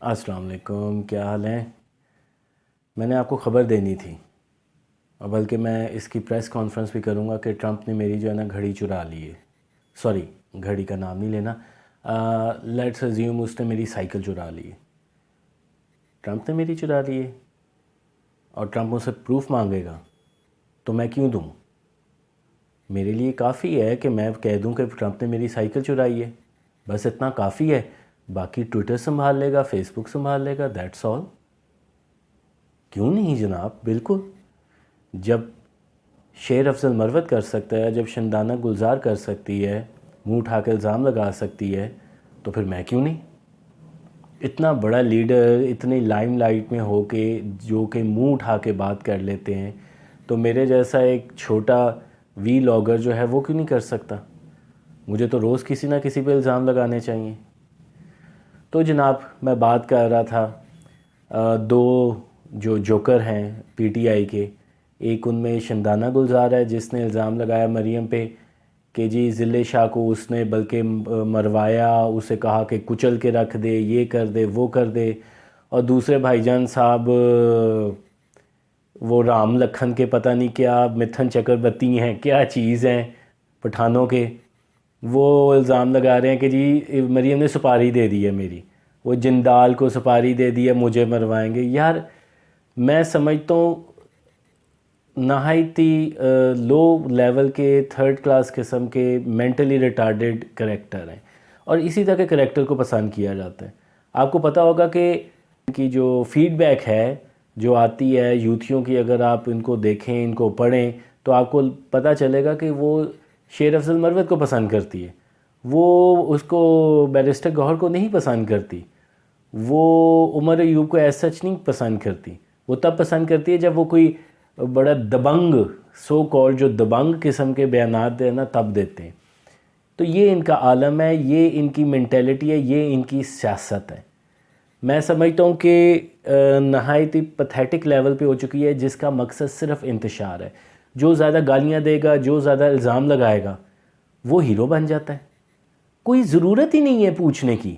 السلام علیکم، کیا حال ہے؟ میں نے آپ کو خبر دینی تھی، اور بلکہ میں اس کی پریس کانفرنس بھی کروں گا کہ ٹرمپ نے میری جو ہے نا گھڑی چرا لی ہے. سوری، گھڑی کا نام نہیں لینا. لیٹس ازیوم اس نے میری سائیکل چرا لی ہے. ٹرمپ نے میری چرا لی ہے اور ٹرمپ مجھ سے پروف مانگے گا تو میں کیوں دوں؟ میرے لیے کافی ہے کہ میں کہہ دوں کہ ٹرمپ نے میری سائیکل چرائی ہے، بس اتنا کافی ہے. باقی ٹویٹر سنبھال لے گا، فیس بک سنبھال لے گا، دیٹس آل. کیوں نہیں جناب، بالکل. جب شیر افضل مروت کر سکتا ہے، جب شندانہ گلزار کر سکتی ہے، منہ اٹھا کے الزام لگا سکتی ہے، تو پھر میں کیوں نہیں؟ اتنا بڑا لیڈر اتنی لائم لائٹ میں ہو کے جو کہ منہ اٹھا کے بات کر لیتے ہیں، تو میرے جیسا ایک چھوٹا وی لاگر جو ہے وہ کیوں نہیں کر سکتا؟ مجھے تو روز کسی نہ کسی پہ الزام لگانے چاہیے. تو جناب میں بات کر رہا تھا دو جو جوکر ہیں پی ٹی آئی کے. ایک ان میں شندانہ گلزار ہے جس نے الزام لگایا مریم پہ کہ جی ضلع شاہ کو اس نے بلکہ مروایا، اسے کہا کہ کچل کے رکھ دے، یہ کر دے، وہ کر دے. اور دوسرے بھائی جان صاحب وہ رام لکھن کے پتہ نہیں کیا متھن چکرورتی ہیں، کیا چیز ہیں پٹھانوں کے، وہ الزام لگا رہے ہیں کہ جی مریم نے سپاری دے دی ہے میری، وہ جندال کو سپاری دے دی ہے، مجھے مروائیں گے. یار میں سمجھتا ہوں نہایتی لو لیول کے تھرڈ کلاس قسم کے مینٹلی ریٹارڈڈ کریکٹر ہیں، اور اسی طرح کے کریکٹر کو پسند کیا جاتا ہے. آپ کو پتہ ہوگا کہ ان کی جو فیڈ بیک ہے جو آتی ہے یوتھیوں کی، اگر آپ ان کو دیکھیں، ان کو پڑھیں، تو آپ کو پتہ چلے گا کہ وہ شیر افضل مروت کو پسند کرتی ہے. وہ اس کو بیرسٹر گوہر کو نہیں پسند کرتی، وہ عمر ایوب کو ایز سچ نہیں پسند کرتی. وہ تب پسند کرتی ہے جب وہ کوئی بڑا دبنگ سو کال جو دبنگ قسم کے بیانات دے نا تب دیتے ہیں. تو یہ ان کا عالم ہے، یہ ان کی مینٹیلٹی ہے، یہ ان کی سیاست ہے. میں سمجھتا ہوں کہ نہایت پتھیٹک لیول پہ ہو چکی ہے، جس کا مقصد صرف انتشار ہے. جو زیادہ گالیاں دے گا، جو زیادہ الزام لگائے گا، وہ ہیرو بن جاتا ہے. کوئی ضرورت ہی نہیں ہے پوچھنے کی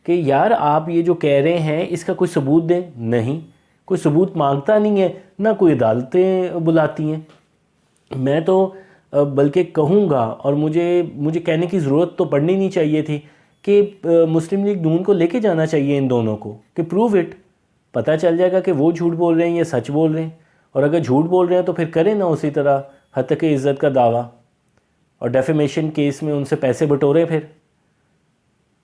کہ یار آپ یہ جو کہہ رہے ہیں اس کا کوئی ثبوت دیں. نہیں، کوئی ثبوت مانگتا نہیں ہے، نہ کوئی عدالتیں بلاتی ہیں. میں تو بلکہ کہوں گا، اور مجھے کہنے کی ضرورت تو پڑنی نہیں چاہیے تھی، کہ مسلم لیگ نون کو لے کے جانا چاہیے ان دونوں کو کہ پروو اٹ. پتہ چل جائے گا کہ وہ جھوٹ بول رہے ہیں یا سچ بول رہے ہیں. اور اگر جھوٹ بول رہے ہیں تو پھر کریں نا اسی طرح ہتک عزت کا دعویٰ، اور ڈیفیمیشن کیس میں ان سے پیسے بٹورے. پھر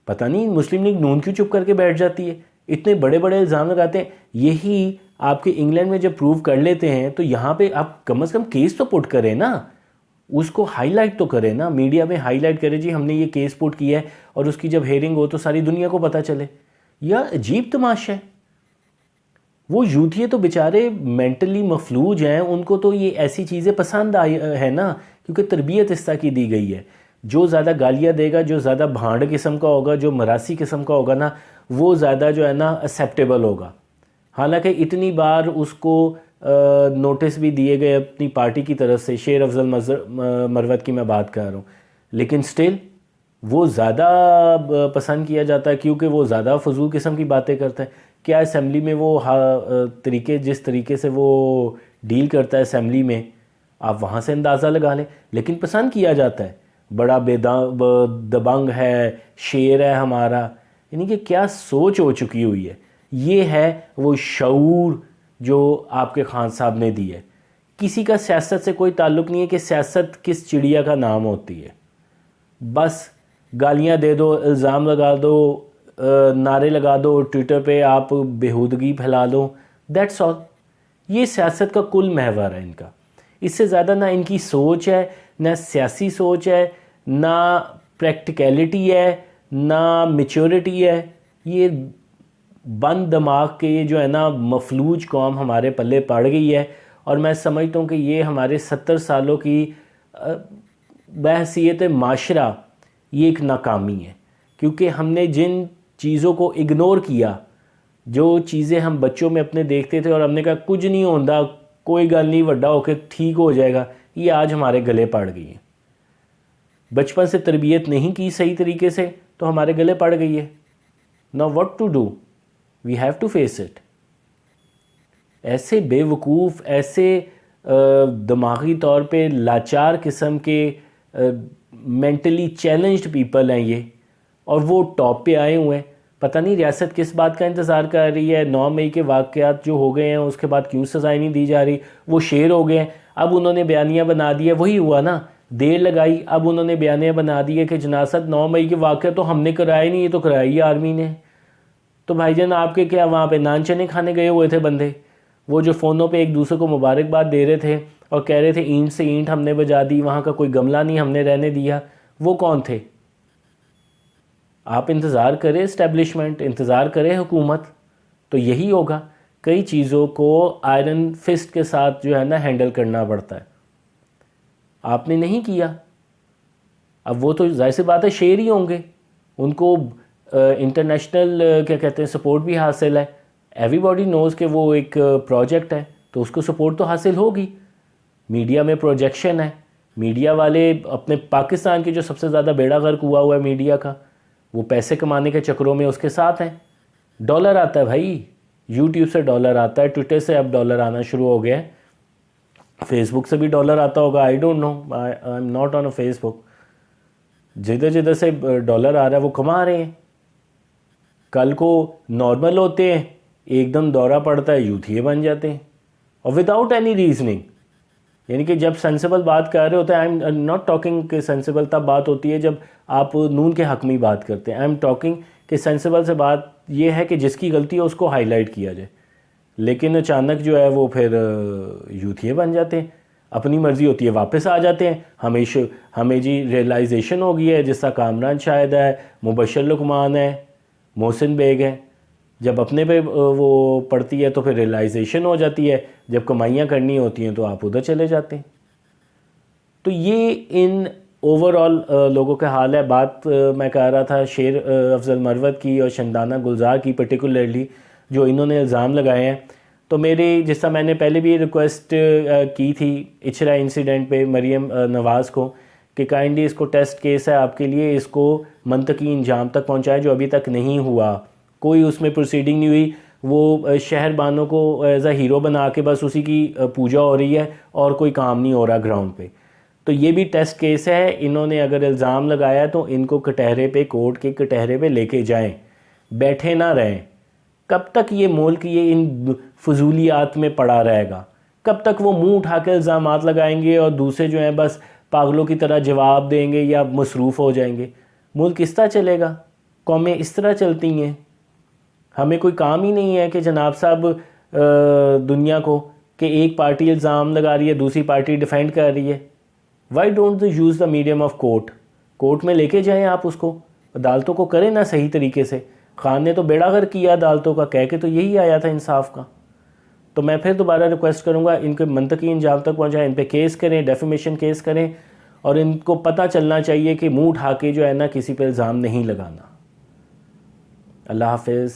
پتہ نہیں مسلم لیگ نون کیوں چپ کر کے بیٹھ جاتی ہے، اتنے بڑے بڑے الزام لگاتے ہیں. یہی آپ کے انگلینڈ میں جب پروو کر لیتے ہیں تو یہاں پہ آپ کم از کم کیس تو پٹ کریں نا، اس کو ہائی لائٹ تو کریں نا، میڈیا میں ہائی لائٹ کرے جی ہم نے یہ کیس پٹ کیا ہے، اور اس کی جب ہیئرنگ ہو تو ساری دنیا کو پتہ چلے. یا عجیب تماشا ہے. وہ یوتھیے تو بیچارے مینٹلی مفلوج ہیں، ان کو تو یہ ایسی چیزیں پسند آئی ہے نا، کیونکہ تربیت اس طرح کی دی گئی ہے. جو زیادہ گالیاں دے گا، جو زیادہ بھانڈ قسم کا ہوگا، جو مراسی قسم کا ہوگا نا، وہ زیادہ جو ہے نا ایکسیپٹیبل ہوگا. حالانکہ اتنی بار اس کو نوٹس بھی دیے گئے اپنی پارٹی کی طرف سے، شیر افضل مروت کی میں بات کر رہا ہوں، لیکن سٹل وہ زیادہ پسند کیا جاتا ہے کیونکہ وہ زیادہ فضول قسم کی باتیں کرتا ہے. کیا اسمبلی میں وہ جس طریقے سے وہ ڈیل کرتا ہے اسمبلی میں، آپ وہاں سے اندازہ لگا لیں. لیکن پسند کیا جاتا ہے، بڑا دبنگ ہے، شیر ہے ہمارا. یعنی کہ کیا سوچ ہو چکی ہوئی ہے. یہ ہے وہ شعور جو آپ کے خان صاحب نے دی ہے. کسی کا سیاست سے کوئی تعلق نہیں ہے کہ سیاست کس چڑیا کا نام ہوتی ہے. بس گالیاں دے دو، الزام لگا دو، نعرے لگا دو، ٹویٹر پہ آپ بےہودگی پھیلا لو، دیٹس آل. یہ سیاست کا کل محور ہے ان کا. اس سے زیادہ نہ ان کی سوچ ہے، نہ سیاسی سوچ ہے، نہ پریکٹیکلٹی ہے، نہ میچورٹی ہے. یہ بند دماغ کے یہ جو ہے نا مفلوج قوم ہمارے پلے پڑ گئی ہے. اور میں سمجھتا ہوں کہ یہ ہمارے 70 سالوں کی بحیثیت معاشرہ یہ ایک ناکامی ہے، کیونکہ ہم نے جن چیزوں کو اگنور کیا، جو چیزیں ہم بچوں میں اپنے دیکھتے تھے اور ہم نے کہا کچھ نہیں ہوتا، کوئی گل نہیں، وڈا ہو کے ٹھیک ہو جائے گا، یہ آج ہمارے گلے پڑ گئی ہیں. بچپن سے تربیت نہیں کی صحیح طریقے سے تو ہمارے گلے پڑ گئی ہے. Now what to do؟ We have to face it. ایسے بے وقوف، ایسے دماغی طور پہ لاچار قسم کے مینٹلی چیلنجڈ پیپل ہیں یہ، اور وہ ٹاپ پہ آئے ہوئے ہیں. پتہ نہیں ریاست کس بات کا انتظار کر رہی ہے. 9 مئی کے واقعات جو ہو گئے ہیں اس کے بعد کیوں سزائیں نہیں دی جا رہی؟ وہ شیر ہو گئے ہیں. اب انہوں نے بیانیہ بنا دیا، وہی ہوا نا، دیر لگائی، اب انہوں نے بیانیہ بنا دیا کہ جناست 9 مئی کے واقعہ تو ہم نے کرائے نہیں، یہ تو کرائی آرمی نے. تو بھائی جان آپ کے کیا وہاں پہ نان چنے کھانے گئے ہوئے تھے بندے؟ وہ جو فونوں پہ ایک دوسرے کو مبارکباد دے رہے تھے اور کہہ رہے تھے اینٹ سے اینٹ ہم نے بجا دی، وہاں کا کوئی گملہ نہیں ہم نے رہنے دیا، وہ کون تھے؟ آپ انتظار کریں اسٹیبلشمنٹ، انتظار کریں حکومت، تو یہی ہوگا. کئی چیزوں کو آئرن فسٹ کے ساتھ جو ہے نا ہینڈل کرنا پڑتا ہے. آپ نے نہیں کیا. اب وہ تو ظاہر سی بات ہے شیر ہی ہوں گے، ان کو انٹرنیشنل کیا کہتے ہیں سپورٹ بھی حاصل ہے. ایوری باڈی نوز کہ وہ ایک پروجیکٹ ہے تو اس کو سپورٹ تو حاصل ہوگی. میڈیا میں پروجیکشن ہے، میڈیا والے اپنے پاکستان کی جو سب سے زیادہ بیڑا غرق ہوا ہے میڈیا کا، وہ پیسے کمانے کے چکروں میں اس کے ساتھ ہیں. ڈالر آتا ہے بھائی، یوٹیوب سے ڈالر آتا ہے، ٹویٹر سے اب ڈالر آنا شروع ہو گیا ہے، فیس بک سے بھی ڈالر آتا ہوگا. I don't know, I am not on a Facebook. جدھر جدھر سے ڈالر آ رہا ہے وہ کما رہے ہیں. کل کو نارمل ہوتے ہیں، ایک دم دورہ پڑتا ہے، یوتھیے بن جاتے ہیں، اور وداؤٹ اینی ریزننگ. یعنی کہ جب سینسیبل بات کر رہے ہوتے ہیں، آئی ایم ناٹ ٹاکنگ کہ سینسیبل تب بات ہوتی ہے جب آپ نون کے حق میں بات کرتے ہیں. آئی ایم ٹاکنگ کہ سینسیبل سے بات یہ ہے کہ جس کی غلطی ہے اس کو ہائی لائٹ کیا جائے. لیکن اچانک جو ہے وہ پھر یوتھیے بن جاتے ہیں، اپنی مرضی ہوتی ہے واپس آ جاتے ہیں. ہمیں جی ریئلائزیشن ہو گئی ہے، جس کا کامران شاہد ہے، مبشر لقمان ہے، محسن بیگ ہے. جب اپنے پہ وہ پڑتی ہے تو پھر ریئلائزیشن ہو جاتی ہے، جب کمائیاں کرنی ہوتی ہیں تو آپ ادھر چلے جاتے ہیں. تو یہ ان اوور آل لوگوں کا حال ہے. بات میں کہہ رہا تھا شیر افضل مروت کی اور شندانہ گلزار کی پرٹیکولرلی، جو انہوں نے الزام لگائے ہیں. تو میری جس طرح میں نے پہلے بھی ریکویسٹ کی تھی اچھرا انسیڈنٹ پہ مریم نواز کو کہ کائنڈلی اس کو ٹیسٹ کیس ہے آپ کے لیے، اس کو منطقی انجام تک پہنچائے، جو ابھی تک نہیں ہوا. کوئی اس میں پروسیڈنگ نہیں ہوئی. وہ شہر بانوں کو ایز اے ہیرو بنا کے بس اسی کی پوجا ہو رہی ہے اور کوئی کام نہیں ہو رہا گراؤنڈ پہ. تو یہ بھی ٹیسٹ کیس ہے. انہوں نے اگر الزام لگایا تو ان کو کٹہرے پہ، کورٹ کے کٹہرے پہ لے کے جائیں، بیٹھے نہ رہیں. کب تک یہ ملک یہ ان فضولیات میں پڑا رہے گا؟ کب تک وہ منہ اٹھا کے الزامات لگائیں گے اور دوسرے جو ہیں بس پاگلوں کی طرح جواب دیں گے یا مصروف ہو جائیں گے؟ ملک اس طرح چلے گا؟ قومیں اس طرح چلتی ہیں؟ ہمیں کوئی کام ہی نہیں ہے کہ جناب صاحب دنیا کو کہ ایک پارٹی الزام لگا رہی ہے، دوسری پارٹی ڈیفینڈ کر رہی ہے. Why don't they use the medium of court? Court میں لے کے جائیں آپ اس کو، عدالتوں کو کریں نا صحیح طریقے سے. خان نے تو بیڑا غرق کیا عدالتوں کا، کہہ کے تو یہی آیا تھا انصاف کا. تو میں پھر دوبارہ ریکویسٹ کروں گا ان کے منطقی انجام تک پہنچائیں، ان پہ کیس کریں، ڈیفیمیشن کیس کریں، اور ان کو پتہ چلنا چاہیے کہ منہ اٹھا کے جو ہے نا کسی پہ الزام نہیں لگانا. اللہ حافظ.